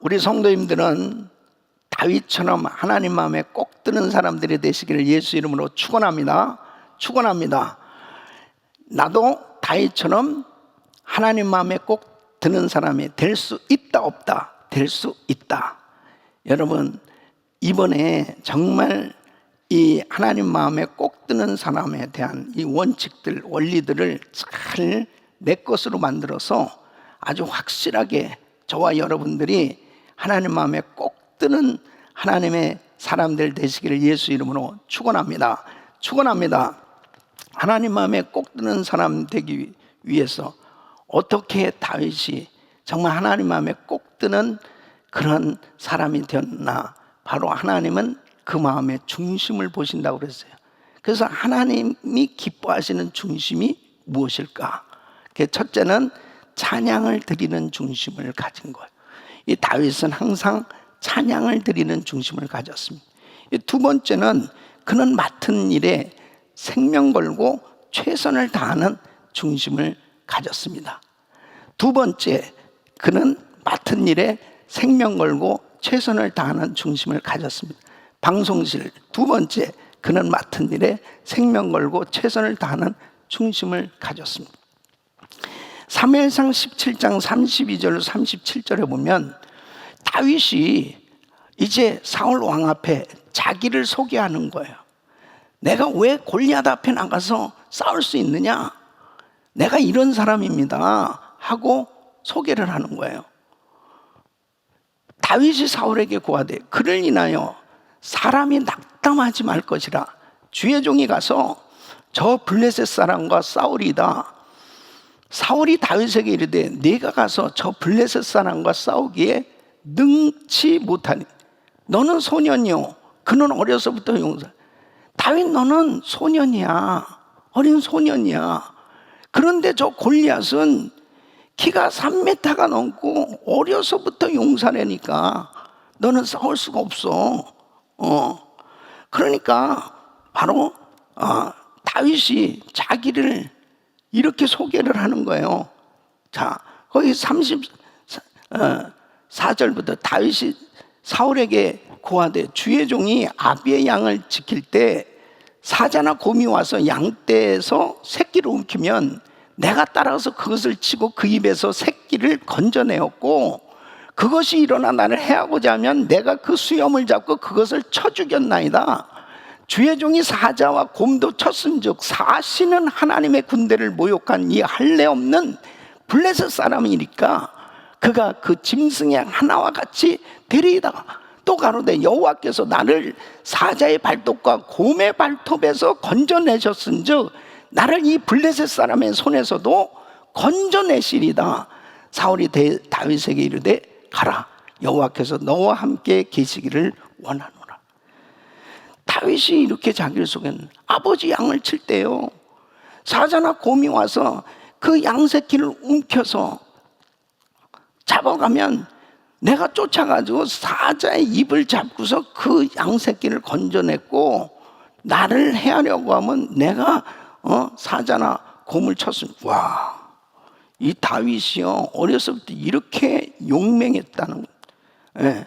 우리 성도님들은 다윗처럼 하나님 마음에 꼭 드는 사람들이 되시기를 예수 이름으로 축원합니다. 축원합니다. 나도 다윗처럼 하나님 마음에 꼭 드는 사람이 될 수 있다 없다? 될 수 있다. 여러분, 이번에 정말 이 하나님 마음에 꼭 드는 사람에 대한 이 원칙들, 원리들을 잘 내 것으로 만들어서 아주 확실하게 저와 여러분들이 하나님 마음에 꼭 드는 하나님의 사람들 되시기를 예수 이름으로 축원합니다. 축원합니다. 하나님 마음에 꼭 드는 사람 되기 위해서 어떻게 다윗이 정말 하나님 마음에 꼭 드는 그런 사람이 되었나? 바로 하나님은 그 마음의 중심을 보신다고 그랬어요. 그래서 하나님이 기뻐하시는 중심이 무엇일까? 첫째는 찬양을 드리는 중심을 가진 거예요. 이 다윗은 항상 찬양을 드리는 중심을 가졌습니다. 두 번째는 그는 맡은 일에 생명 걸고 최선을 다하는 중심을 가졌습니다. 두 번째, 그는 맡은 일에 생명 걸고 최선을 다하는 중심을 가졌습니다. 방송실. 두 번째, 그는 맡은 일에 생명 걸고 최선을 다하는 중심을 가졌습니다. 사무엘상 17장 32절 37절에 보면 다윗이 이제 사울 왕 앞에 자기를 소개하는 거예요. 내가 왜 골리앗 앞에 나가서 싸울 수 있느냐? 내가 이런 사람입니다 하고 소개를 하는 거예요. 다윗이 사울에게 고하되 그를 인하여 사람이 낙담하지 말 것이라. 주의 종이 가서 저 블레셋 사람과 싸우리이다. 사울이 다윗에게 이르되 네가 가서 저 블레셋 사람과 싸우기에 능치 못하니 너는 소년이요 그는 어려서부터 용사. 다윗 너는 소년이야. 어린 소년이야. 그런데 저 골리앗은 키가 3m가 넘고 어려서부터 용사라니까 너는 싸울 수가 없어. 그러니까 바로 다윗이 자기를 이렇게 소개를 하는 거예요. 자, 거기 34절부터 다윗이 사울에게 고하되 주의 종이 아비의 양을 지킬 때 사자나 곰이 와서 양떼에서 새끼를 움키면 내가 따라가서 그것을 치고 그 입에서 새끼를 건져내었고 그것이 일어나 나를 해하고자 하면 내가 그 수염을 잡고 그것을 쳐 죽였나이다. 주의 종이 사자와 곰도 쳤은즉 사시는 하나님의 군대를 모욕한 이 할례 없는 블레셋 사람이니까 그가 그 짐승의 하나와 같이 되리이다. 또 가로되 여호와께서 나를 사자의 발톱과 곰의 발톱에서 건져내셨은즉 나를 이 블레셋 사람의 손에서도 건져내시리다. 사울이 다윗에게 이르되 가라. 여호와께서 너와 함께 계시기를 원하노라. 다윗이 이렇게 자기를 소개하는 아버지 양을 칠 때요 사자나 곰이 와서 그 양새끼를 움켜서 잡아가면 내가 쫓아가지고 사자의 입을 잡고서 그 양새끼를 건져냈고 나를 해하려고 하면 내가 사자나 곰을 쳤습니다. 와, 이 다윗이요 어려서부터 이렇게 용맹했다는 거예요.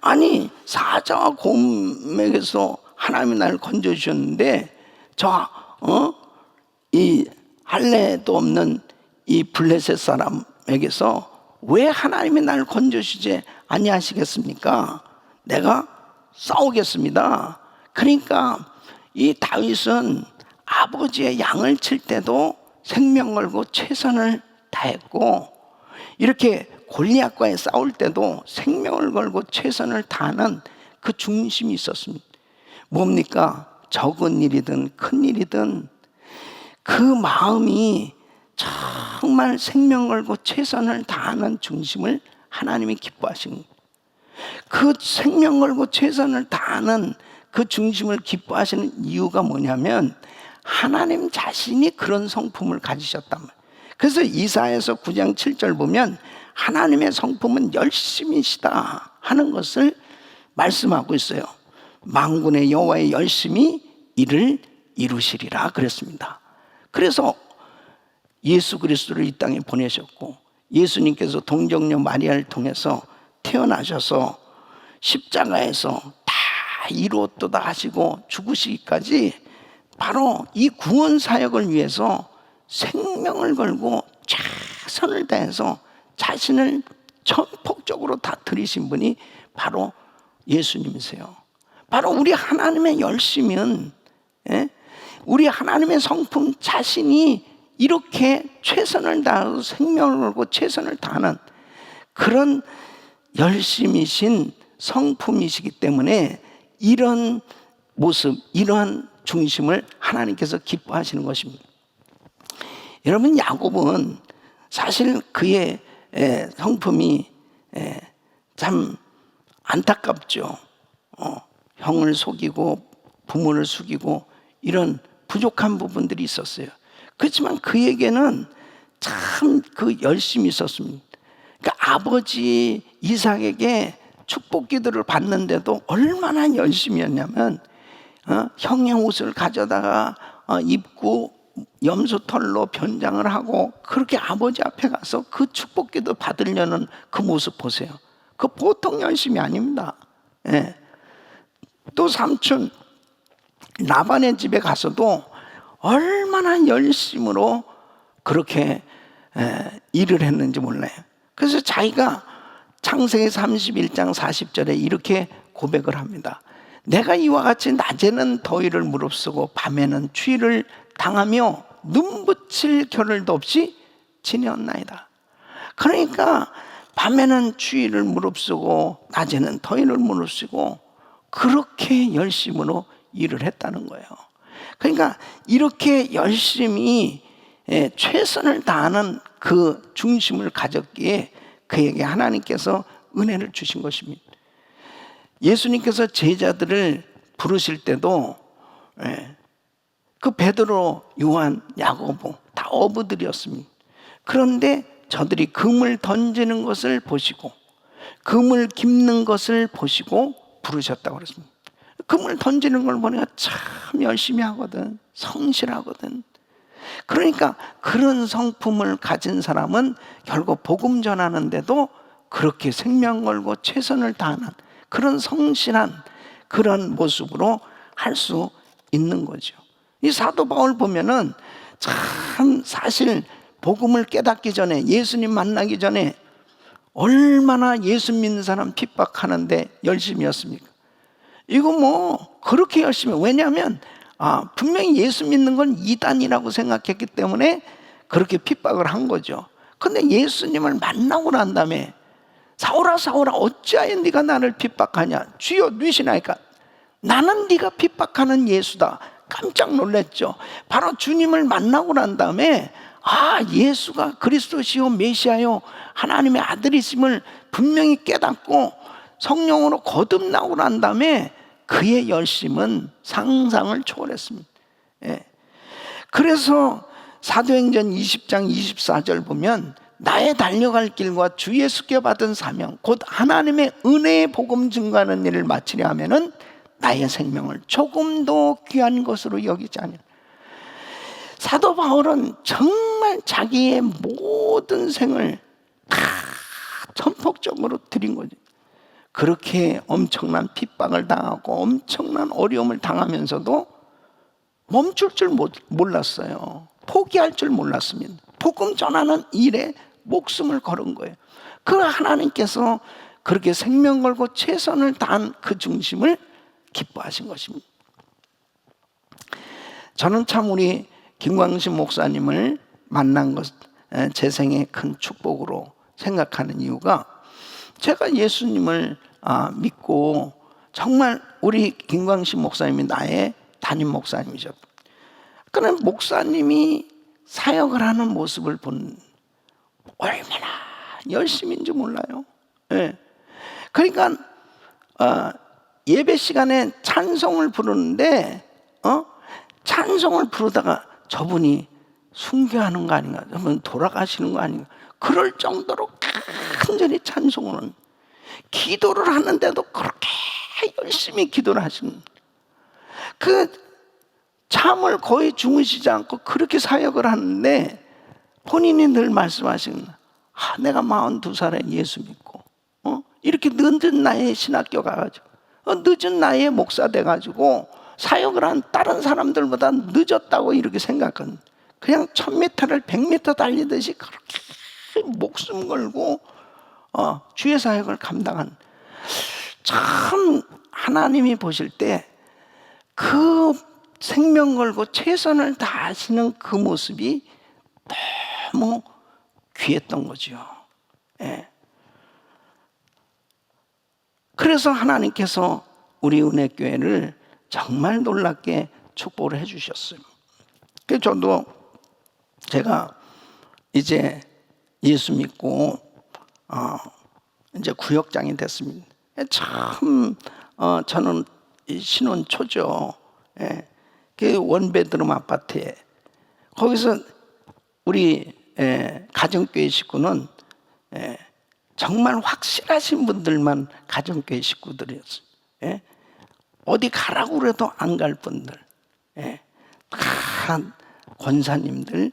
아니 사자와 곰에게서 하나님이 나를 건져주셨는데 이 할례도 없는 이 블레셋 사람에게서 왜 하나님이 나를 건져주지 아니하시겠습니까? 내가 싸우겠습니다. 그러니까 이 다윗은 아버지의 양을 칠 때도 생명 걸고 최선을 다했고 이렇게 골리앗과의 싸울 때도 생명을 걸고 최선을 다하는 그 중심이 있었습니다. 뭡니까? 적은 일이든 큰 일이든 그 마음이 정말 생명 걸고 최선을 다하는 중심을 하나님이 기뻐하신 거예요. 그 생명 걸고 최선을 다하는 그 중심을 기뻐하시는 이유가 뭐냐면 하나님 자신이 그런 성품을 가지셨단 말이에요. 그래서 이사야서 9장 7절 보면 하나님의 성품은 열심이시다 하는 것을 말씀하고 있어요. 만군의 여호와의 열심히 이를 이루시리라 그랬습니다. 그래서 예수 그리스도를 이 땅에 보내셨고 예수님께서 동정녀 마리아를 통해서 태어나셔서 십자가에서 다 이루었도다 하시고 죽으시기까지 바로 이 구원 사역을 위해서 생명을 걸고 최선을 다해서 자신을 전폭적으로 다 드리신 분이 바로 예수님이세요. 바로 우리 하나님의 열심은, 우리 하나님의 성품 자신이 이렇게 최선을 다하고 생명을 걸고 최선을 다하는 그런 열심이신 성품이시기 때문에 이런 모습, 이러한 중심을 하나님께서 기뻐하시는 것입니다. 여러분, 야곱은 사실 그의 성품이 참 안타깝죠. 형을 속이고 부모를 속이고 이런 부족한 부분들이 있었어요. 그렇지만 그에게는 참 그 열심이 있었습니다. 그러니까 아버지 이삭에게 축복 기도를 받는데도 얼마나 열심이었냐면 형의 옷을 가져다가 입고 염소털로 변장을 하고 그렇게 아버지 앞에 가서 그 축복 기도 받으려는 그 모습 보세요. 그 보통 열심이 아닙니다. 또 삼촌 라반의 집에 가서도 얼마나 열심으로 그렇게 일을 했는지 몰라요. 그래서 자기가 창세기 31장 40절에 이렇게 고백을 합니다. 내가 이와 같이 낮에는 더위를 무릅쓰고 밤에는 추위를 당하며 눈붙일 겨를도 없이 지내었나이다. 그러니까 밤에는 추위를 무릅쓰고 낮에는 더위를 무릅쓰고 그렇게 열심으로 일을 했다는 거예요. 그러니까 이렇게 열심히 최선을 다하는 그 중심을 가졌기에 그에게 하나님께서 은혜를 주신 것입니다. 예수님께서 제자들을 부르실 때도 그 베드로, 요한, 야고보 다 어부들이었습니다. 그런데 저들이 금을 던지는 것을 보시고 금을 깁는 것을 보시고 부르셨다고 그랬습니다. 금을 던지는 걸 보니까 참 열심히 하거든, 성실하거든. 그러니까 그런 성품을 가진 사람은 결국 복음 전하는데도 그렇게 생명 걸고 최선을 다하는 그런 성실한 그런 모습으로 할 수 있는 거죠. 이 사도 바울 보면은 참 사실 복음을 깨닫기 전에, 예수님 만나기 전에 얼마나 예수 믿는 사람 핍박하는데 열심이었습니까? 이거 뭐 그렇게 열심히, 왜냐하면 분명히 예수 믿는 건 이단이라고 생각했기 때문에 그렇게 핍박을 한 거죠. 근데 예수님을 만나고 난 다음에 사울아 사울아 어찌하여 네가 나를 핍박하냐, 주여 누이시나이까, 나는 네가 핍박하는 예수다. 깜짝 놀랐죠. 바로 주님을 만나고 난 다음에 예수가 그리스도시요 메시아요 하나님의 아들이심을 분명히 깨닫고 성령으로 거듭나고 난 다음에 그의 열심은 상상을 초월했습니다. 그래서 사도행전 20장 24절 보면 나의 달려갈 길과 주 예수께 받은 사명 곧 하나님의 은혜의 복음 증거하는 일을 마치려 하면은 나의 생명을 조금도 귀한 것으로 여기지 않으라. 사도 바울은 정말 자기의 모든 생을 다 전폭적으로 드린 거죠. 그렇게 엄청난 핍박을 당하고 엄청난 어려움을 당하면서도 멈출 줄 몰랐어요. 포기할 줄 몰랐습니다. 복음 전하는 일에 목숨을 걸은 거예요. 그 하나님께서 그렇게 생명 걸고 최선을 다한 그 중심을 기뻐하신 것입니다. 저는 참 우리 김광신 목사님을 만난 것 제 생의 큰 축복으로 생각하는 이유가, 제가 예수님을 믿고 정말 우리 김광신 목사님이 나의 담임 목사님이죠. 그런 목사님이 사역을 하는 모습을 본 얼마나 열심인지 몰라요. 그러니까 예배 시간에 찬송을 부르는데 찬송을 부르다가 저분이 순교하는 거 아닌가, 저분 돌아가시는 거 아닌가, 그럴 정도로 간절히 찬송을, 기도를 하는데도 그렇게 열심히 기도를 하시는, 그 잠을 거의 주무시지 않고 그렇게 사역을 하는데 본인이 늘 말씀하시는, 내가 42살에 예수 믿고 이렇게 늦은 나이에 신학교 가가지고 늦은 나이에 목사 돼가지고 사역을 한 다른 사람들보다 늦었다고 이렇게 생각은, 그냥 1000m를 100m 달리듯이 그렇게 목숨 걸고 주의 사역을 감당한, 참 하나님이 보실 때 그 생명 걸고 최선을 다하시는 그 모습이 너무 귀했던 거죠. 예. 그래서 하나님께서 우리 은혜교회를 정말 놀랍게 축복을 해주셨어요. 그래서 저도 제가 이제 예수 믿고 이제 구역장이 됐습니다. 참 저는 신혼 초죠. 예. 그 원베드룸 아파트에, 거기서 우리 가정교회 식구는 정말 확실하신 분들만 가정교회 식구들이었어요. 예? 어디 가라고 그래도 안 갈 분들, 다 권사님들,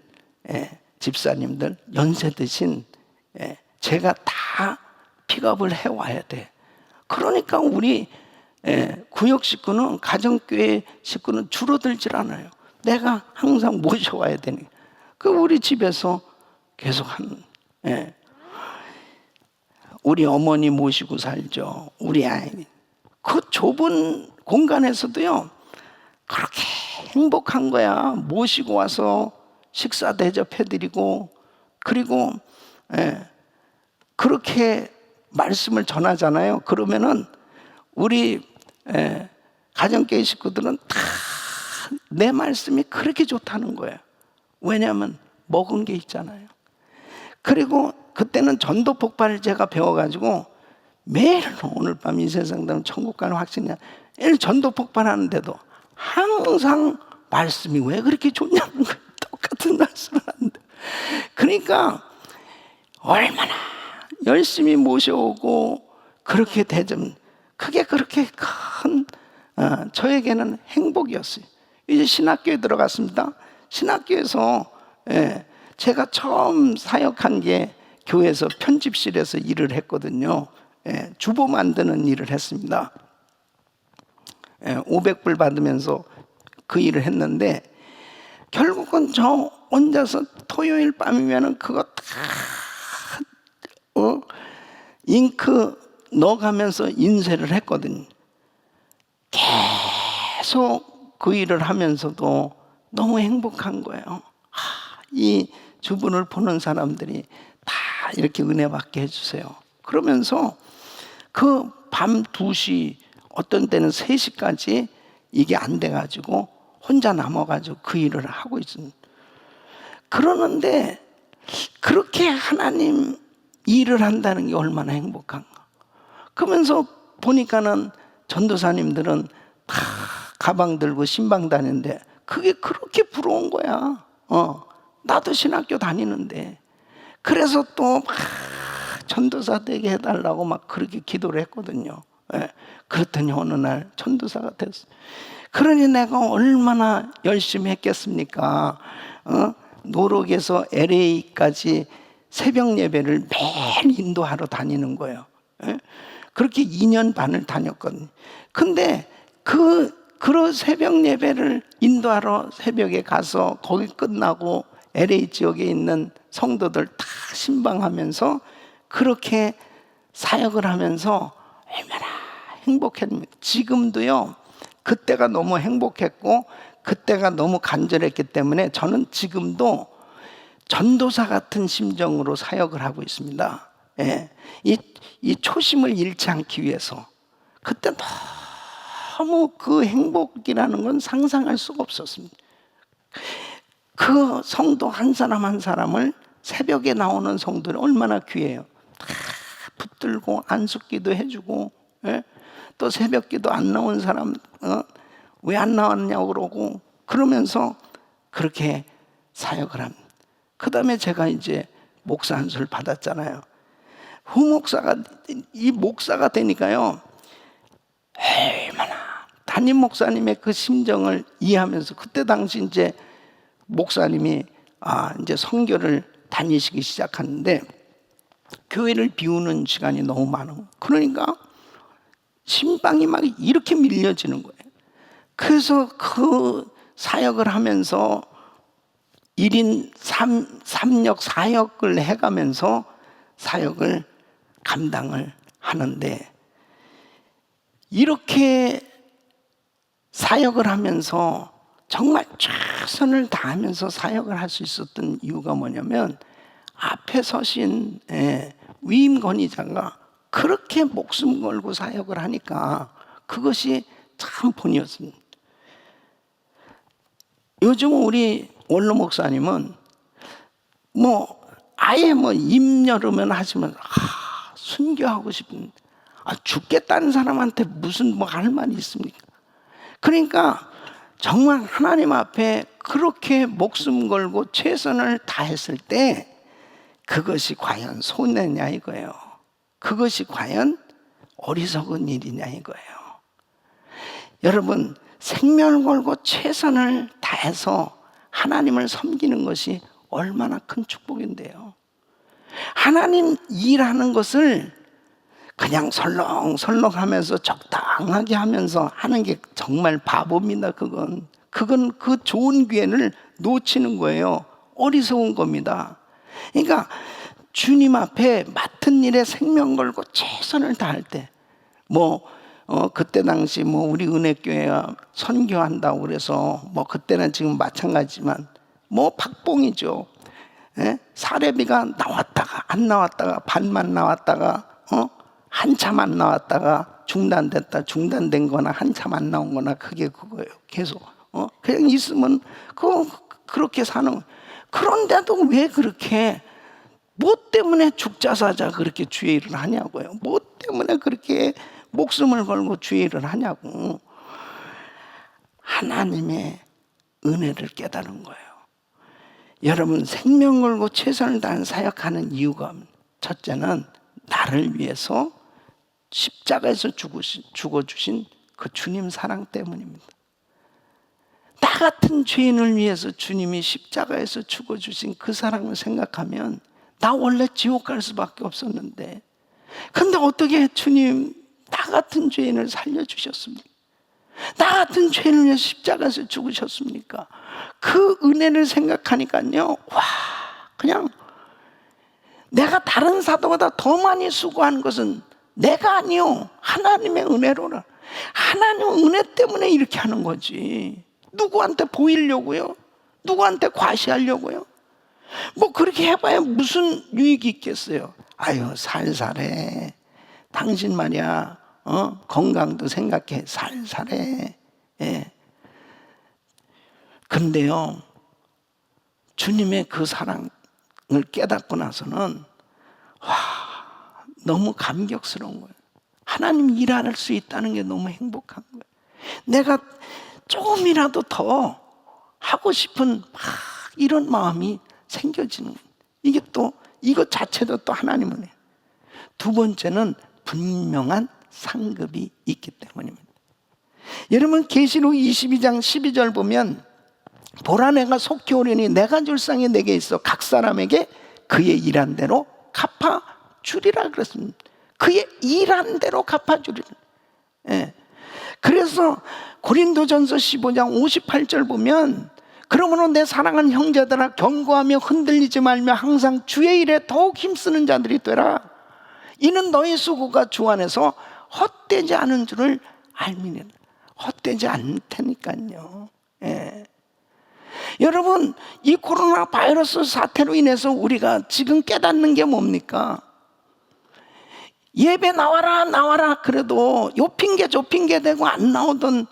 집사님들, 연세 드신, 제가 다 픽업을 해와야 돼. 그러니까 우리 구역 식구는, 가정교회 식구는 줄어들질 않아요. 내가 항상 모셔와야 되니. 그 우리 집에서 계속 우리 어머니 모시고 살죠. 우리 아이. 그 좁은 공간에서도요, 그렇게 행복한 거야. 모시고 와서 식사 대접해드리고, 그리고 그렇게 말씀을 전하잖아요. 그러면은 우리 가정교회 식구들은 다 내 말씀이 그렇게 좋다는 거예요. 왜냐하면 먹은 게 있잖아요. 그리고 그때는 전도 폭발을 제가 배워가지고 매일 오늘 밤 이 세상 다음 천국 가는 확신이야, 전도 폭발하는데도 항상 말씀이 왜 그렇게 좋냐는 거예요. 똑같은 말씀을 하는데. 그러니까 얼마나 열심히 모셔오고 그렇게 대접, 그게 그렇게 큰 저에게는 행복이었어요. 이제 신학교에 들어갔습니다. 신학교에서 제가 처음 사역한 게 교회에서 편집실에서 일을 했거든요. 주보 만드는 일을 했습니다. 500불 받으면서 그 일을 했는데, 결국은 저 혼자서 토요일 밤이면은 그거 다 잉크 넣어가면서 인쇄를 했거든요. 계속 그 일을 하면서도 너무 행복한 거예요. 이 주부를 보는 사람들이 다 이렇게 은혜 받게 해주세요. 그러면서 그 밤 2시, 어떤 때는 3시까지 이게 안 돼가지고 혼자 남아가지고 그 일을 하고 있습니다. 그러는데 그렇게 하나님 일을 한다는 게 얼마나 행복한가. 그러면서 보니까는 전도사님들은 다 가방 들고 신방 다니는데 그게 그렇게 부러운 거야. 나도 신학교 다니는데. 그래서 또 막 전도사 되게 해달라고 막 그렇게 기도를 했거든요. 그랬더니 어느 날 전도사가 됐어요. 그러니 내가 얼마나 열심히 했겠습니까? 노록에서 LA까지 새벽 예배를 매일 인도하러 다니는 거예요. 그렇게 2년 반을 다녔거든요. 근데 그런 새벽 예배를 인도하러 새벽에 가서 거기 끝나고 LA 지역에 있는 성도들 다 신방하면서 그렇게 사역을 하면서 얼마나 행복했는지. 지금도요, 그때가 너무 행복했고 그때가 너무 간절했기 때문에 저는 지금도 전도사 같은 심정으로 사역을 하고 있습니다. 이 초심을 잃지 않기 위해서. 그때 너무 그 행복이라는 건 상상할 수가 없었습니다. 그 성도 한 사람 한 사람을, 새벽에 나오는 성도들이 얼마나 귀해요. 다 붙들고 안숙기도 해주고, 또 새벽기도 안 나온 사람 왜 안 나왔냐고 그러고, 그러면서 그렇게 사역을 합니다. 그 다음에 제가 이제 목사 안수를 받았잖아요. 후목사가, 이 목사가 되니까요, 얼마나 담임 목사님의 그 심정을 이해하면서, 그때 당시 이제 목사님이 이제 선교를 다니시기 시작하는데, 교회를 비우는 시간이 너무 많은 거예요. 그러니까 신방이 막 이렇게 밀려지는 거예요. 그래서 그 사역을 하면서 1인 3역 4역을 해가면서 사역을 감당을 하는데, 이렇게 사역을 하면서 정말 최선을 다하면서 사역을 할 수 있었던 이유가 뭐냐면, 앞에 서신 위임 권위자가 그렇게 목숨 걸고 사역을 하니까 그것이 참 본이었습니다. 요즘 우리 원로 목사님은 아예 입 열으면 하시면 순교하고 싶은, 죽겠다는 사람한테 무슨 할 말이 있습니까? 그러니까 정말 하나님 앞에 그렇게 목숨 걸고 최선을 다했을 때 그것이 과연 손해냐 이거예요. 그것이 과연 어리석은 일이냐 이거예요. 여러분, 생명을 걸고 최선을 다해서 하나님을 섬기는 것이 얼마나 큰 축복인데요. 하나님 일하는 것을 그냥 설렁설렁 하면서 적당하게 하면서 하는 게 정말 바보입니다. 그건 그 좋은 기회를 놓치는 거예요. 어리석은 겁니다. 그러니까 주님 앞에 맡은 일에 생명 걸고 최선을 다할 때, 그때 당시 우리 은혜교회가 선교한다고 그래서 그때는 지금 마찬가지지만 박봉이죠. 사례비가 나왔다가 안 나왔다가 반만 나왔다가 한참 안 나왔다가 중단된 거나 한참 안 나온 거나 그게 그거예요. 계속 그냥 있으면 그렇게 사는 거예요. 그런데도 왜 그렇게 뭐 때문에 죽자 사자 그렇게 주의 일을 하냐고요. 뭐 때문에 그렇게 목숨을 걸고 주의 일을 하냐고. 하나님의 은혜를 깨달은 거예요. 여러분, 생명 걸고 최선을 다한 사역하는 이유가, 첫째는 나를 위해서 십자가에서 죽어주신 그 주님 사랑 때문입니다. 나 같은 죄인을 위해서 주님이 십자가에서 죽어주신 그 사랑을 생각하면 나 원래 지옥 갈 수밖에 없었는데, 근데 어떻게 주님 나 같은 죄인을 살려주셨습니까? 나 같은 죄인을 위해서 십자가에서 죽으셨습니까? 그 은혜를 생각하니까요, 그냥 내가 다른 사도보다 더 많이 수고한 것은 내가 아니요, 하나님의 은혜로라. 하나님 은혜 때문에 이렇게 하는 거지. 누구한테 보이려고요? 누구한테 과시하려고요? 그렇게 해봐야 무슨 유익이 있겠어요? 아유, 살살해. 당신 말이야, 건강도 생각해. 살살해. 근데요, 주님의 그 사랑을 깨닫고 나서는 너무 감격스러운 거예요. 하나님 일할 수 있다는 게 너무 행복한 거예요. 내가 조금이라도 더 하고 싶은 이런 마음이 생겨지는 거예요. 이게 이것 자체도 또 하나님 은혜. 두 번째는 분명한 상급이 있기 때문입니다. 여러분, 계시록 22장 12절 보면, 보라 내가 속히 오리니 내가 줄 상이 내게 있어 각 사람에게 그의 일한 대로 갚아주리라 그랬습니다. 그의 일한 대로 갚아주리라. 그래서 고린도전서 15장 58절 보면, 그러므로 내 사랑하는 형제들아, 경고하며 흔들리지 말며 항상 주의 일에 더욱 힘쓰는 자들이 되라. 이는 너희 수고가 주 안에서 헛되지 않은 줄을 알미니라. 헛되지 않을 테니까요. 여러분, 이 코로나 바이러스 사태로 인해서 우리가 지금 깨닫는 게 뭡니까? 예배 나와라 그래도 요 핑계 저 핑계 대고 안 나오던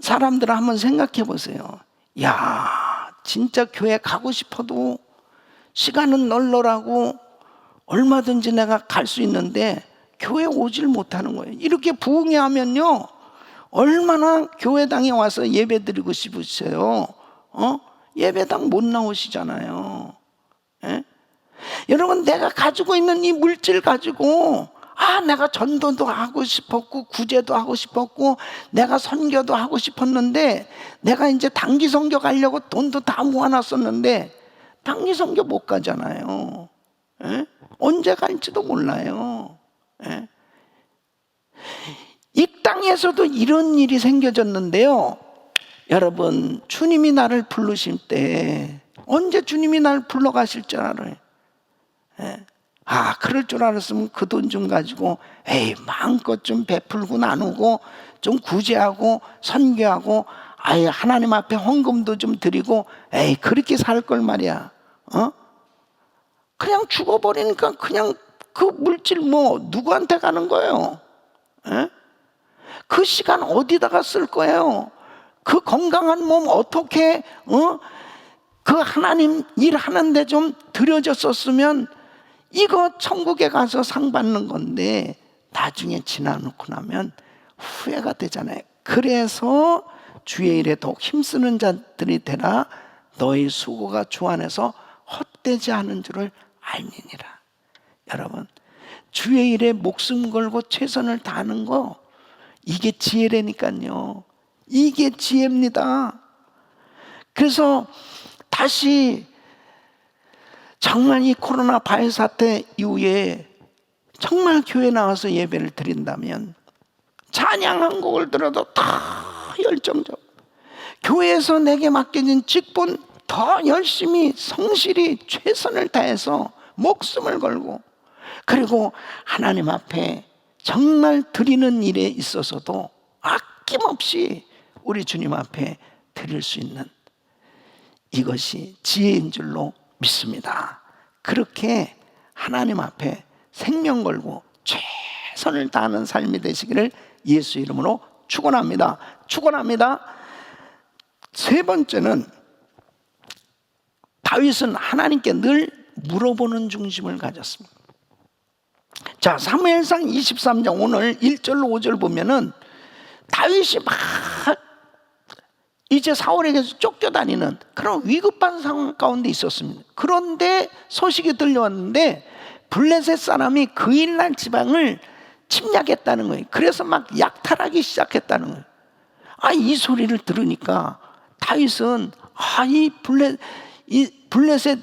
사람들 한번 생각해 보세요. 야, 진짜 교회 가고 싶어도 시간은 널널하고 얼마든지 내가 갈 수 있는데 교회 오질 못하는 거예요. 이렇게 부흥회 하면요, 얼마나 교회당에 와서 예배 드리고 싶으세요? 예배당 못 나오시잖아요. 여러분, 내가 가지고 있는 이 물질 가지고 내가 전도도 하고 싶었고 구제도 하고 싶었고 내가 선교도 하고 싶었는데, 내가 이제 단기 선교 가려고 돈도 다 모아놨었는데 단기 선교 못 가잖아요. 언제 갈지도 몰라요. 예? 이 땅에서도 이런 일이 생겨졌는데요. 여러분, 주님이 나를 부르실 때 언제 주님이 나를 불러가실 줄 알아요? 예? 그럴 줄 알았으면 그 돈 좀 가지고 마음껏 좀 베풀고 나누고 좀 구제하고 선교하고 하나님 앞에 헌금도 좀 드리고 그렇게 살 걸 말이야. 그냥 죽어버리니까 그냥 그 물질 누구한테 가는 거예요? 예? 그 시간 어디다가 쓸 거예요? 그 건강한 몸 어떻게 그 하나님 일하는데 좀 들여졌었으면 이거 천국에 가서 상 받는 건데 나중에 지나놓고 나면 후회가 되잖아요. 그래서 주의 일에 더욱 힘쓰는 자들이 되라. 너희 수고가 주 안에서 헛되지 않은 줄을 알미니라. 여러분, 주의 일에 목숨 걸고 최선을 다하는 거, 이게 지혜라니까요. 이게 지혜입니다. 그래서 다시 정말 이 코로나 바이러스 사태 이후에 정말 교회 나와서 예배를 드린다면 찬양 한 곡을 들어도 다 열정적, 교회에서 내게 맡겨진 직분 더 열심히 성실히 최선을 다해서 목숨을 걸고, 그리고 하나님 앞에 정말 드리는 일에 있어서도 아낌없이 우리 주님 앞에 드릴 수 있는, 이것이 지혜인 줄로 믿습니다. 그렇게 하나님 앞에 생명 걸고 최선을 다하는 삶이 되시기를 예수 이름으로 축원합니다. 축원합니다. 세 번째는, 다윗은 하나님께 늘 물어보는 중심을 가졌습니다. 자, 사무엘상 23장 오늘 1절로 5절 보면은 다윗이 막 이제 사울에게서 쫓겨다니는 그런 위급한 상황 가운데 있었습니다. 그런데 소식이 들려왔는데 블레셋 사람이 그일날 지방을 침략했다는 거예요. 그래서 막 약탈하기 시작했다는 거예요. 이 소리를 들으니까 다윗은 이 블레셋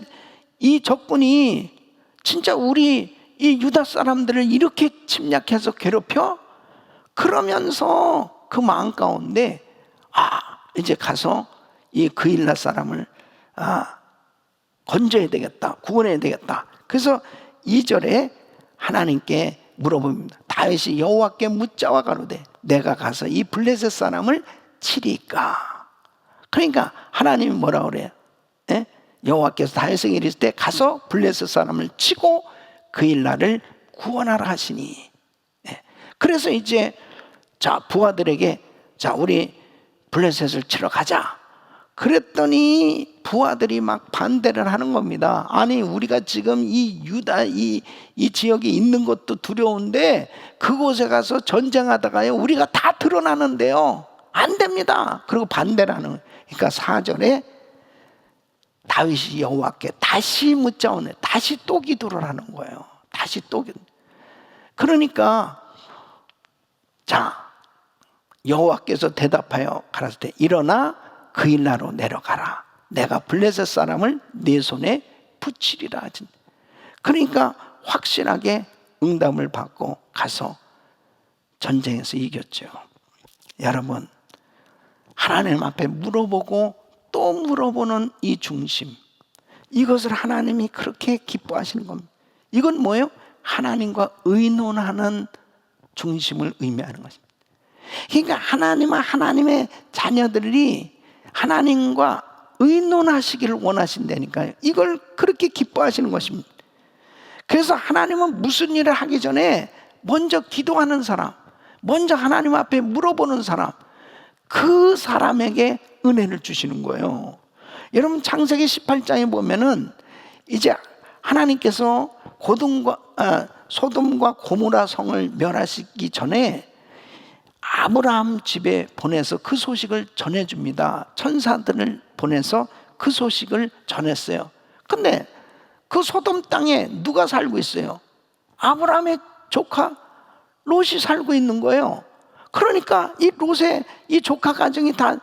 이 적군이 진짜 우리 이 유다 사람들을 이렇게 침략해서 괴롭혀? 그러면서 그 마음 가운데 이제 가서 이 그일라 사람을 건져야 되겠다, 구원해야 되겠다. 그래서 2절에 하나님께 물어봅니다. 다윗이 여호와께 묻자와 가로되 내가 가서 이 블레셋 사람을 치리까? 그러니까 하나님이 뭐라 그래요? 여호와께서 다윗에게 이르실 때 가서 블레셋 사람을 치고 그일라를 구원하라 하시니. 그래서 이제 부하들에게 우리 블레셋을 치러 가자. 그랬더니 부하들이 막 반대를 하는 겁니다. 아니, 우리가 지금 이 유다 이 지역에 있는 것도 두려운데 그곳에 가서 전쟁하다가요 우리가 다 드러나는데요, 안 됩니다. 그리고 반대를 하는 거예요. 그러니까 4절에 다윗이 여호와께 다시 묻자오네. 다시 또 기도를 하는 거예요. 다시 또 기도. 그러니까 여호와께서 대답하여 가라사대 일어나 그일라로 내려가라. 내가 블레셋 사람을 네 손에 붙이리라 하신. 그러니까 확실하게 응답을 받고 가서 전쟁에서 이겼죠. 여러분, 하나님 앞에 물어보고 또 물어보는 이 중심, 이것을 하나님이 그렇게 기뻐하시는 겁니다. 이건 뭐예요? 하나님과 의논하는 중심을 의미하는 것입니다. 그러니까 하나님은 하나님의 자녀들이 하나님과 의논하시기를 원하신다니까요. 이걸 그렇게 기뻐하시는 것입니다. 그래서 하나님은 무슨 일을 하기 전에 먼저 기도하는 사람, 먼저 하나님 앞에 물어보는 사람, 그 사람에게 은혜를 주시는 거예요. 여러분, 창세기 18장에 보면은 이제 하나님께서 소돔과 고모라 성을 멸하시기 전에 아브라함 집에 보내서 그 소식을 전해줍니다. 천사들을 보내서 그 소식을 전했어요. 근데 그 소돔 땅에 누가 살고 있어요? 아브라함의 조카 롯이 살고 있는 거예요. 그러니까 이 롯의 이 조카 가정이 다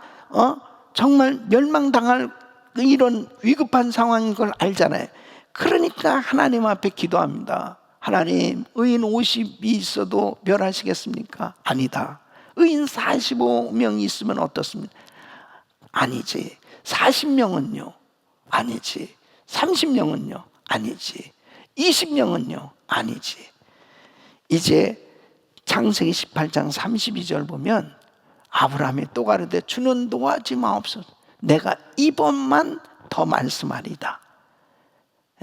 정말 멸망당할 이런 위급한 상황인 걸 알잖아요. 그러니까 하나님 앞에 기도합니다. 하나님, 의인 50이 있어도 멸하시겠습니까? 아니다. 의인 45명 있으면 어떻습니까? 아니지. 40명은요? 아니지. 30명은요? 아니지. 20명은요? 아니지. 이제 창세기 18장 32절 보면 아브라함이 또 가르되 주는 노하지 마옵소서. 내가 이번만 더 말씀하리다.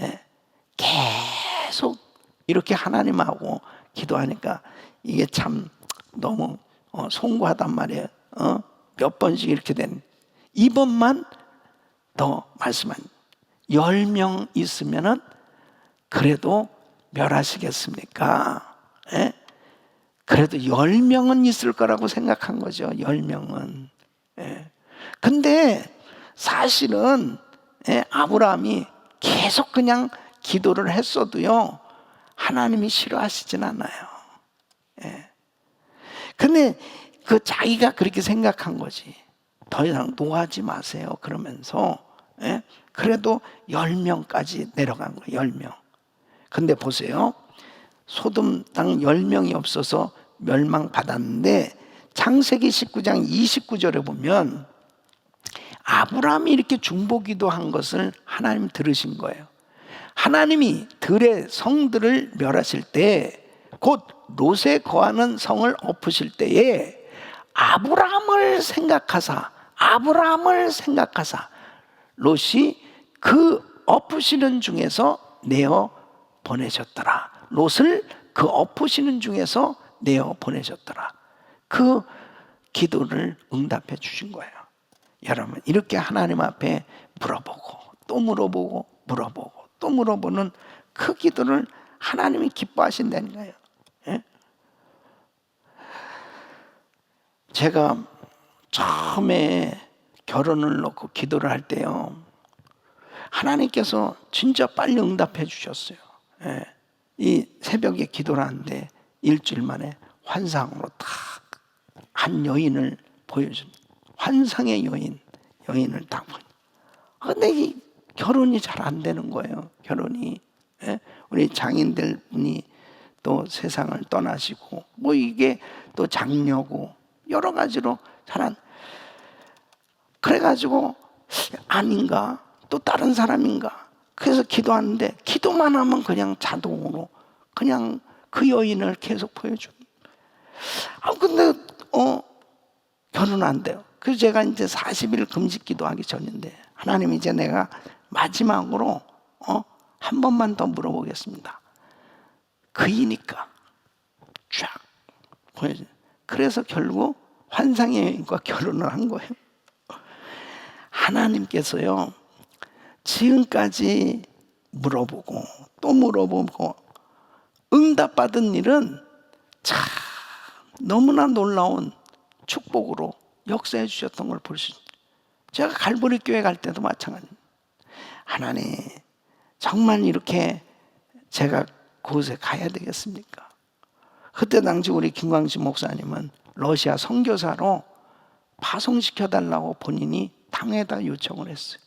예. 계속 이렇게 하나님하고 기도하니까 이게 참 너무 송구하단 말이에요. 몇 번씩 이렇게 된 이번만 더 말씀한 10명 있으면은 그래도 멸하시겠습니까? 예? 그래도 10명은 있을 거라고 생각한 거죠. 10명은. 예. 근데 사실은 아브라함이 계속 그냥 기도를 했어도요, 하나님이 싫어하시진 않아요. 예. 근데 그 자기가 그렇게 생각한 거지. 더 이상 노하지 마세요. 그러면서 그래도 10명까지 내려간 거예요. 10명. 근데 보세요. 소돔 땅 10명이 없어서 멸망받았는데 창세기 19장 29절에 보면 아브라함이 이렇게 중보기도한 것을 하나님 들으신 거예요. 하나님이 들의 성들을 멸하실 때 곧 롯에 거하는 성을 엎으실 때에 아브라함을 생각하사 롯이 그 엎으시는 중에서 내어 보내셨더라. 롯을 그 엎으시는 중에서 내어 보내셨더라. 그 기도를 응답해 주신 거예요. 여러분, 이렇게 하나님 앞에 물어보고 또 물어보고 물어보고 또 물어보는 그 기도를 하나님이 기뻐하신다는 거예요. 예? 제가 처음에 결혼을 놓고 기도를 할 때요, 하나님께서 진짜 빨리 응답해 주셨어요. 예. 이 새벽에 기도를 하는데 일주일 만에 환상으로 딱 한 여인을 보여줍니다. 환상의 여인을 딱 보여. 근데 이 결혼이 잘 안 되는 거예요. 결혼이. 예? 우리 장인들 분이 또 세상을 떠나시고 뭐 이게 또 장녀고 여러 가지로 잘 그래가지고 아닌가 또 다른 사람인가 그래서 기도하는데 기도만 하면 그냥 자동으로 그냥 그 여인을 계속 보여줘. 근데 결혼 안 돼요. 그래서 제가 이제 40일 금식 기도하기 전인데 하나님, 이제 내가 마지막으로 한 번만 더 물어보겠습니다. 그이니까 쫙 보여줘. 그래서 결국 환상의 여인과 결혼을 한 거예요. 하나님께서요, 지금까지 물어보고 또 물어보고 응답받은 일은 참 너무나 놀라운 축복으로 역사해 주셨던 걸 볼 수 있어요. 제가 갈보리 교회 갈 때도 마찬가지입니다. 하나님, 정말 이렇게 제가 그곳에 가야 되겠습니까? 그때 당시 우리 김광식 목사님은 러시아 선교사로 파송시켜달라고 본인이 당에다 요청을 했어요.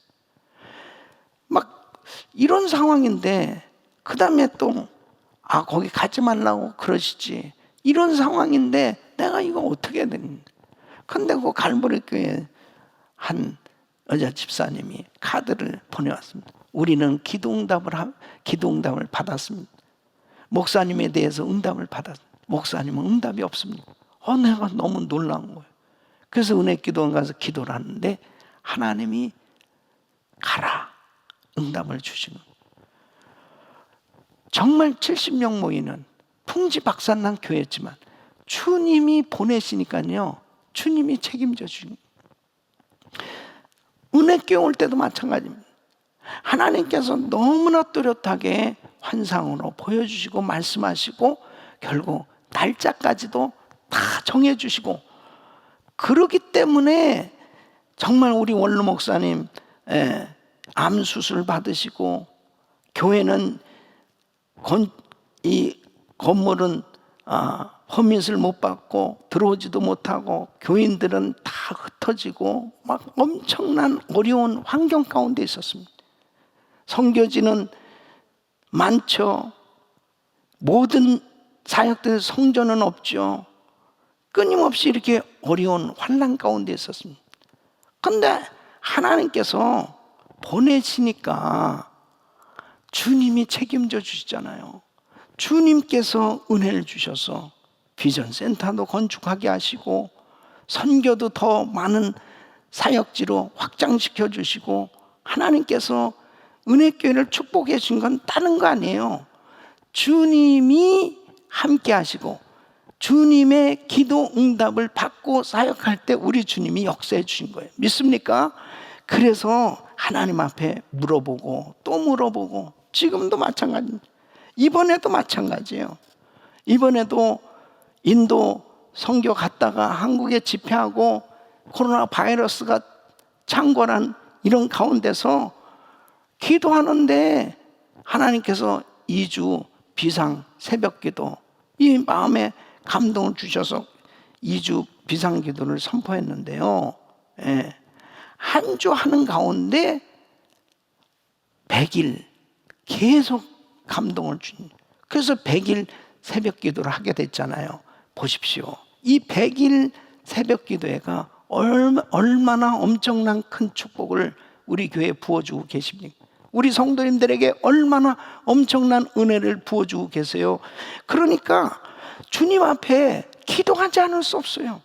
막 이런 상황인데 그 다음에 또 거기 가지 말라고 그러시지, 이런 상황인데 내가 이거 어떻게 해야 되는. 근데 그 갈보리 교회 한 여자 집사님이 카드를 보내왔습니다. 우리는 기도응답을 받았습니다. 목사님에 대해서 응답을 받았습니다. 목사님은 응답이 없습니다. 내가 너무 놀라운 거예요. 그래서 은혜기도원 가서 기도를 하는데 하나님이 가라, 응답을 주시는. 정말 70명 모이는 풍지박산난 교회였지만 주님이 보내시니까요, 주님이 책임져 주신. 은혜교회 올 때도 마찬가지입니다. 하나님께서 너무나 뚜렷하게 환상으로 보여주시고 말씀하시고 결국 날짜까지도 다 정해주시고, 그러기 때문에 정말 우리 원로 목사님 암 수술 받으시고, 교회는 이 건물은 허밋을 못 받고 들어오지도 못하고 교인들은 다 흩어지고 막 엄청난 어려운 환경 가운데 있었습니다. 선교지는 많죠. 모든 사역들 성전은 없죠. 끊임없이 이렇게 어려운 환난 가운데 있었습니다. 그런데 하나님께서 보내시니까 주님이 책임져 주시잖아요. 주님께서 은혜를 주셔서 비전센터도 건축하게 하시고 선교도 더 많은 사역지로 확장시켜 주시고 하나님께서 은혜교회를 축복해 주신 건 다른 거 아니에요. 주님이 함께 하시고 주님의 기도 응답을 받고 사역할 때 우리 주님이 역사해 주신 거예요. 믿습니까? 그래서 하나님 앞에 물어보고 또 물어보고 지금도 마찬가지입니다. 이번에도 마찬가지예요. 이번에도 인도 선교 갔다가 한국에 집회하고 코로나 바이러스가 창궐한 이런 가운데서 기도하는데 하나님께서 2주 비상 새벽기도 이 마음에 감동을 주셔서 2주 비상기도를 선포했는데요. 예. 한 주 하는 가운데 100일 계속 감동을 준. 그래서 100일 새벽기도를 하게 됐잖아요. 보십시오. 이 100일 새벽기도회가 얼마나 엄청난 큰 축복을 우리 교회에 부어주고 계십니까? 우리 성도님들에게 얼마나 엄청난 은혜를 부어주고 계세요. 그러니까 주님 앞에 기도하지 않을 수 없어요.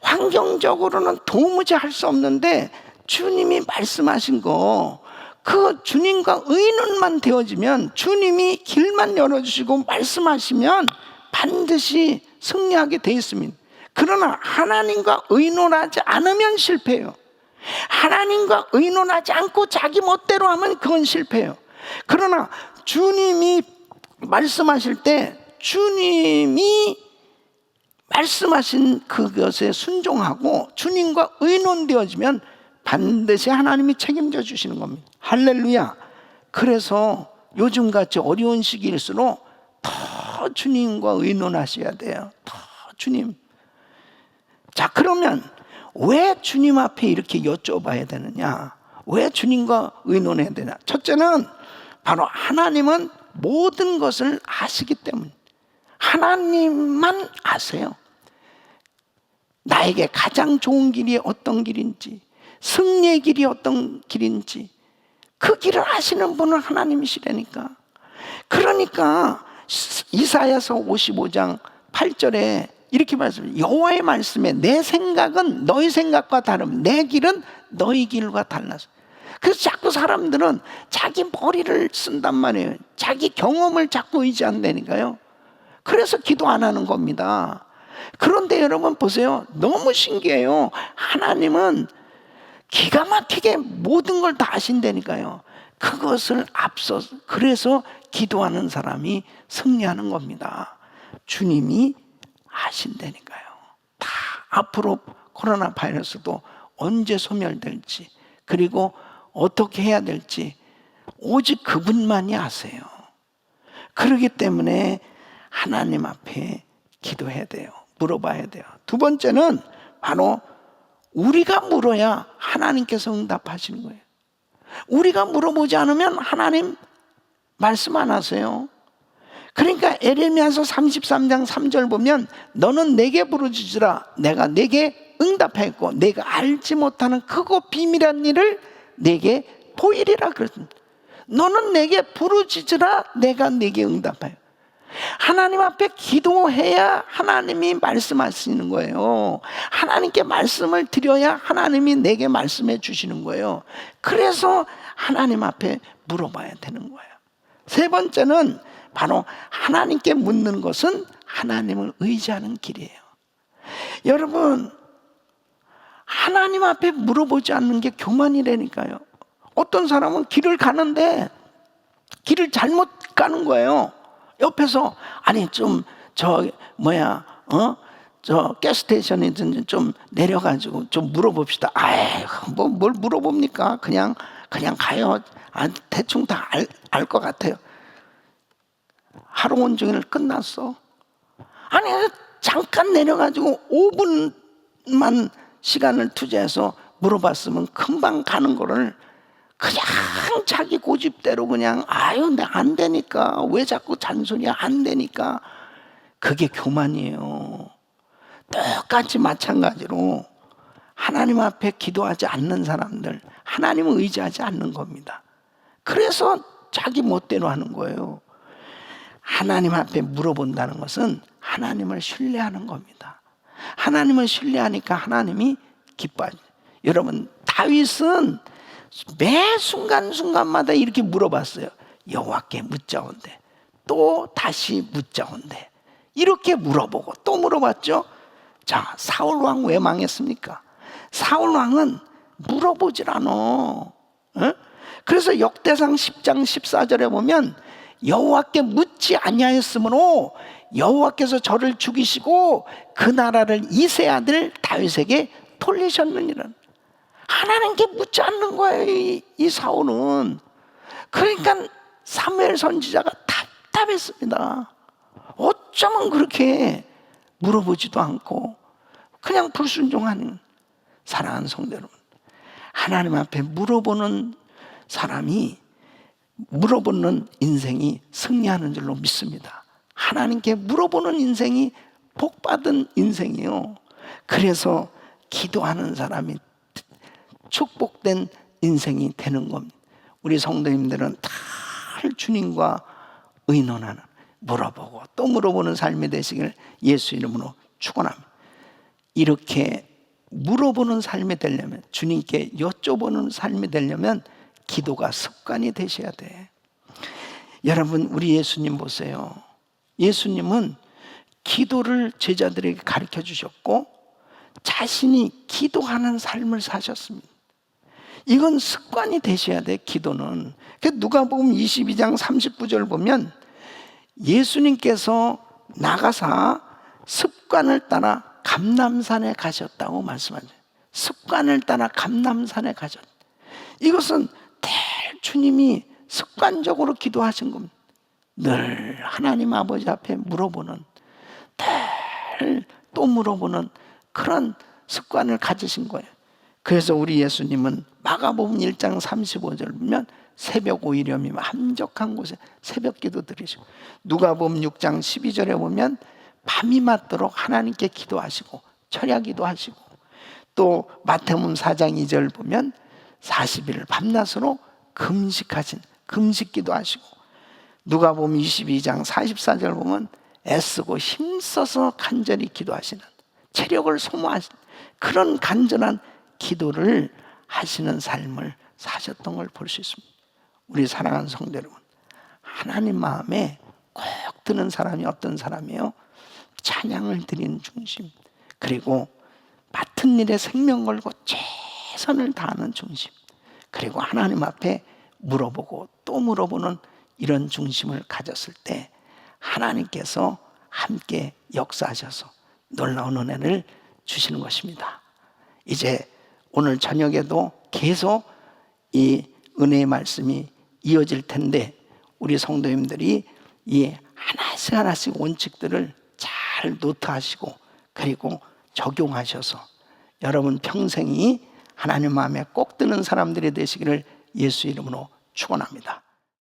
환경적으로는 도무지 할 수 없는데 주님이 말씀하신 거 그 주님과 의논만 되어지면 주님이 길만 열어주시고 말씀하시면 반드시 승리하게 돼 있습니다. 그러나 하나님과 의논하지 않으면 실패해요. 하나님과 의논하지 않고 자기 멋대로 하면 그건 실패해요. 그러나 주님이 말씀하실 때 주님이 말씀하신 그것에 순종하고 주님과 의논되어지면 반드시 하나님이 책임져 주시는 겁니다. 할렐루야. 그래서 요즘같이 어려운 시기일수록 더 주님과 의논하셔야 돼요. 더 주님. 자, 그러면 왜 주님 앞에 이렇게 여쭤봐야 되느냐? 왜 주님과 의논해야 되냐? 첫째는 바로 하나님은 모든 것을 아시기 때문에 하나님만 아세요. 나에게 가장 좋은 길이 어떤 길인지, 승리의 길이 어떤 길인지 그 길을 아시는 분은 하나님이시라니까. 그러니까 이사야서 55장 8절에 이렇게 말씀해요. 여호와의 말씀에 내 생각은 너희 생각과 다름, 내 길은 너희 길과 달라서. 그래서 자꾸 사람들은 자기 머리를 쓴단 말이에요. 자기 경험을 자꾸 의지한다니까요. 그래서 기도 안 하는 겁니다. 그런데 여러분 보세요. 너무 신기해요. 하나님은 기가 막히게 모든 걸 다 아신다니까요. 그것을 앞서서 그래서 기도하는 사람이 승리하는 겁니다. 주님이 아신다니까요. 다 앞으로 코로나 바이러스도 언제 소멸될지 그리고 어떻게 해야 될지 오직 그분만이 아세요. 그렇기 때문에 하나님 앞에 기도해야 돼요. 물어봐야 돼요. 두 번째는 바로 우리가 물어야 하나님께서 응답하시는 거예요. 우리가 물어보지 않으면 하나님 말씀 안 하세요. 그러니까 에레미야서 33장 3절 보면 너는 내게 부르짖으라 내가 내게 응답하였고 내가 알지 못하는 크고 비밀한 일을 내게 보이리라 그랬습니다. 너는 내게 부르짖으라 내가 내게 응답하여. 하나님 앞에 기도해야 하나님이 말씀하시는 거예요. 하나님께 말씀을 드려야 하나님이 내게 말씀해 주시는 거예요. 그래서 하나님 앞에 물어봐야 되는 거예요. 세 번째는 바로 하나님께 묻는 것은 하나님을 의지하는 길이에요. 여러분, 하나님 앞에 물어보지 않는 게 교만이라니까요. 어떤 사람은 길을 가는데 길을 잘못 가는 거예요. 옆에서 아니 좀 저 가스스테이션이든지 좀 내려가지고 좀 물어봅시다. 뭐 뭘 물어봅니까? 그냥 가요. 대충 다 알 것 같아요. 하루 온종일 끝났어. 아니 잠깐 내려가지고 5분만 시간을 투자해서 물어봤으면 금방 가는 거를 그냥 자기 고집대로 그냥 아유 내가 안 되니까 왜 자꾸 잔소리야 안 되니까. 그게 교만이에요. 똑같이 마찬가지로 하나님 앞에 기도하지 않는 사람들, 하나님을 의지하지 않는 겁니다. 그래서 자기 멋대로 하는 거예요. 하나님 앞에 물어본다는 것은 하나님을 신뢰하는 겁니다. 하나님을 신뢰하니까 하나님이 기뻐하죠. 여러분, 다윗은 매 순간순간마다 이렇게 물어봤어요. 여호와께 묻자온대, 또 다시 묻자온대. 이렇게 물어보고 또 물어봤죠. 자, 사울 왕 왜 망했습니까? 사울 왕은 물어보질 않아. 어? 그래서 역대상 10장 14절에 보면 여호와께 묻지 아니하였으므로 여호와께서 저를 죽이시고 그 나라를 이새 아들 다윗에게 돌리셨느니라. 하나님께 묻지 않는 거예요, 이 사울은. 그러니까 사무엘 선지자가 답답했습니다. 어쩌면 그렇게 물어보지도 않고 그냥 불순종하는. 사랑하는 성도 여러분, 하나님 앞에 물어보는 사람이, 물어보는 인생이 승리하는 줄로 믿습니다. 하나님께 물어보는 인생이 복받은 인생이에요. 그래서 기도하는 사람이 축복된 인생이 되는 겁니다. 우리 성도님들은 다 주님과 의논하는, 물어보고 또 물어보는 삶이 되시길 예수 이름으로 축원합니다. 이렇게 물어보는 삶이 되려면, 주님께 여쭤보는 삶이 되려면 기도가 습관이 되셔야 돼. 여러분, 우리 예수님 보세요. 예수님은 기도를 제자들에게 가르쳐 주셨고 자신이 기도하는 삶을 사셨습니다. 이건 습관이 되셔야 돼, 기도는. 누가복음 22장 39절 보면 예수님께서 나가사 습관을 따라 감람산에 가셨다고 말씀하죠. 습관을 따라 감람산에 가셨다. 이것은 늘 주님이 습관적으로 기도하신 겁니다. 늘 하나님 아버지 앞에 물어보는, 늘 또 물어보는 그런 습관을 가지신 거예요. 그래서 우리 예수님은 마가복음 1장 35절 보면 새벽 오이렴이면 한적한 곳에 새벽 기도 드리시고, 누가복음 6장 12절에 보면 밤이 맞도록 하나님께 기도하시고 철야 기도하시고, 또 마태복음 4장 2절 보면 40일 밤낮으로 금식하신, 금식 기도하시고, 누가복음 22장 44절 보면 애쓰고 힘써서 간절히 기도하시는, 체력을 소모하시는 그런 간절한 기도를 하시는 삶을 사셨던 걸 볼 수 있습니다. 우리 사랑하는 성도 여러분, 하나님 마음에 꼭 드는 사람이 어떤 사람이에요? 찬양을 드리는 중심, 그리고 맡은 일에 생명 걸고 최선을 다하는 중심, 그리고 하나님 앞에 물어보고 또 물어보는 이런 중심을 가졌을 때 하나님께서 함께 역사하셔서 놀라운 은혜를 주시는 것입니다. 이제 오늘 저녁에도 계속 이 은혜의 말씀이 이어질 텐데 우리 성도님들이 이 하나씩 하나씩 원칙들을 잘 노트하시고 그리고 적용하셔서 여러분 평생이 하나님 마음에 꼭 드는 사람들이 되시기를 예수 이름으로 축원합니다.